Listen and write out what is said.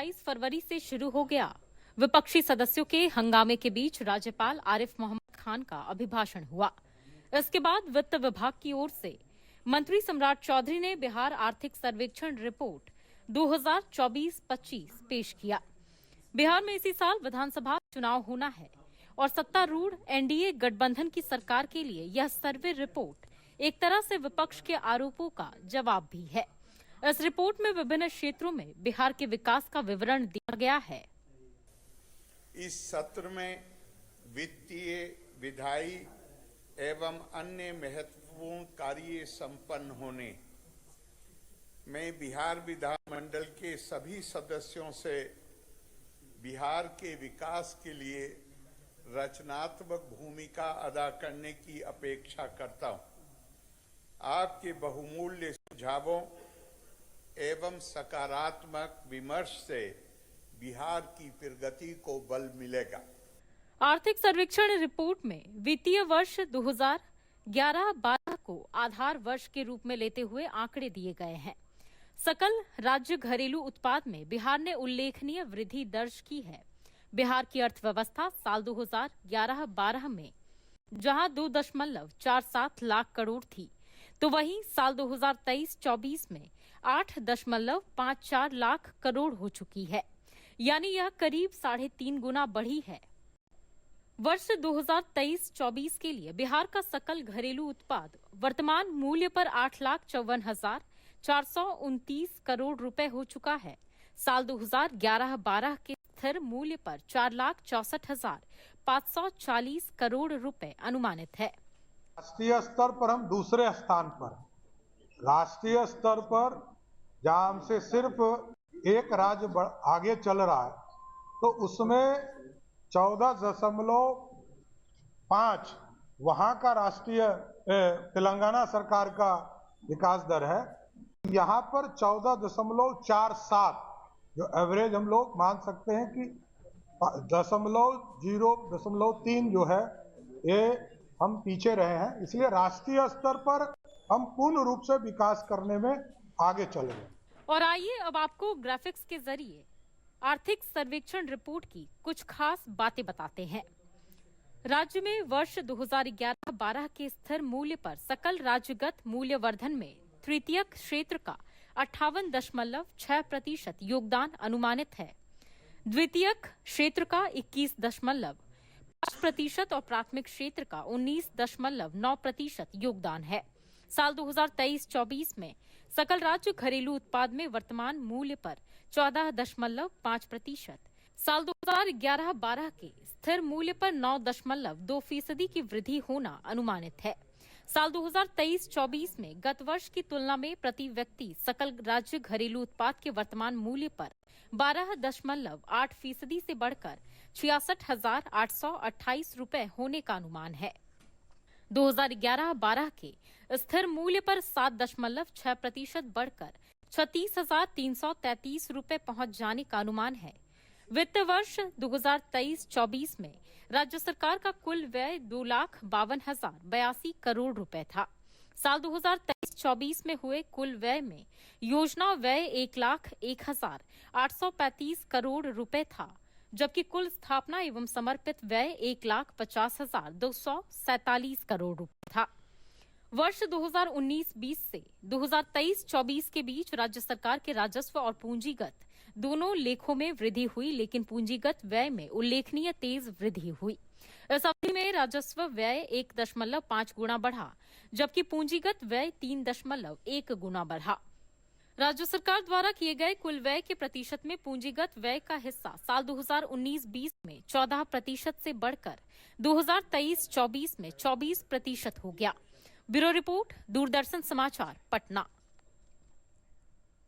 28 फरवरी से शुरू हो गया। विपक्षी सदस्यों के हंगामे के बीच राज्यपाल आरिफ मोहम्मद खान का अभिभाषण हुआ। इसके बाद वित्त विभाग की ओर से मंत्री सम्राट चौधरी ने बिहार आर्थिक सर्वेक्षण रिपोर्ट 2024-25 पेश किया। बिहार में इसी साल विधानसभा चुनाव होना है और सत्तारूढ़ एनडीए गठबंधन की सरकार के लिए यह सर्वे रिपोर्ट एक तरह से विपक्ष के आरोपों का जवाब भी है। इस रिपोर्ट में विभिन्न क्षेत्रों में बिहार के विकास का विवरण दिया गया है। इस सत्र में वित्तीय, विधायी एवं अन्य महत्वपूर्ण कार्य संपन्न होने में बिहार विधानमंडल के सभी सदस्यों से बिहार के विकास के लिए रचनात्मक भूमिका अदा करने की अपेक्षा करता हूं। आपके बहुमूल्य सुझावों एवं सकारात्मक विमर्श से बिहार की प्रगति को बल मिलेगा। आर्थिक सर्वेक्षण रिपोर्ट में वित्तीय वर्ष 2011-12 को आधार वर्ष के रूप में लेते हुए आंकड़े दिए गए हैं। सकल राज्य घरेलू उत्पाद में बिहार ने उल्लेखनीय वृद्धि दर्ज की है। बिहार की अर्थव्यवस्था साल 2011-12 में जहां 2.47 लाख करोड़ थी, तो वहीं साल 2023-24 में 8.54 लाख करोड़ हो चुकी है, यानी यह करीब 3.5 गुना बढ़ी है। वर्ष 2023-24 के लिए बिहार का सकल घरेलू उत्पाद वर्तमान मूल्य पर 8,54,429 करोड़ रुपए हो चुका है। साल 2011-12 के स्थिर मूल्य पर 4,64,540 करोड़ रुपए अनुमानित है। राष्ट्रीय स्तर पर हम दूसरे स्थान पर, राष्ट्रीय स्तर पर जहां हमसे सिर्फ एक राज्य आगे चल रहा है, तो उसमें 14.5 वहां का राष्ट्रीय तेलंगाना सरकार का विकास दर है। यहाँ पर 14.47 जो एवरेज हम लोग मान सकते हैं कि 0.3 जो है ये हम पीछे रहे हैं। इसलिए राष्ट्रीय स्तर पर हम पूर्ण रूप से विकास करने में आगे चल रहे हैं। और आइए अब आपको ग्राफिक्स के जरिए आर्थिक सर्वेक्षण रिपोर्ट की कुछ खास बातें बताते हैं। राज्य में वर्ष 2011-12 के स्थिर मूल्य पर सकल राज्यगत मूल्यवर्धन में तृतीयक क्षेत्र का 58.6% योगदान अनुमानित है। द्वितीयक क्षेत्र का 21.5% और प्राथमिक क्षेत्र का 19.9% योगदान है। साल 2023-24 में सकल राज्य घरेलू उत्पाद में वर्तमान मूल्य पर 14.5%, साल 2011-12 के स्थिर मूल्य पर 9.2% की वृद्धि होना अनुमानित है। साल 2023-24 में गत वर्ष की तुलना में प्रति व्यक्ति सकल राज्य घरेलू उत्पाद के वर्तमान मूल्य पर 12.8% से बढ़कर 66,828 रुपए होने का अनुमान है। 2011-12 के स्थिर मूल्य पर 7.6% बढ़कर 36,333 रुपए पहुंच जाने का अनुमान है। वित्त वर्ष 2023-24 में राज्य सरकार का कुल व्यय 2,52,082 करोड़ रुपए था। साल 2023-24 में हुए कुल व्यय में योजना व्यय 1,01,835 करोड़ रुपए था, जबकि कुल स्थापना एवं समर्पित व्यय 1,50,247 करोड़ रुपए था। वर्ष 2019-20 से 2023-24 के बीच राज्य सरकार के राजस्व और पूंजीगत दोनों लेखों में वृद्धि हुई, लेकिन पूंजीगत व्यय में उल्लेखनीय तेज वृद्धि हुई। इस अवधि में राजस्व व्यय 1.5 गुना बढ़ा, जबकि पूंजीगत व्यय 3.1 गुना बढ़ा। राज्य सरकार द्वारा किए गए कुल व्यय के प्रतिशत में पूंजीगत व्यय का हिस्सा साल 2019-20 में 14% से बढ़कर 2023-24 में 24% हो गया। ब्यूरो रिपोर्ट, दूरदर्शन समाचार, पटना।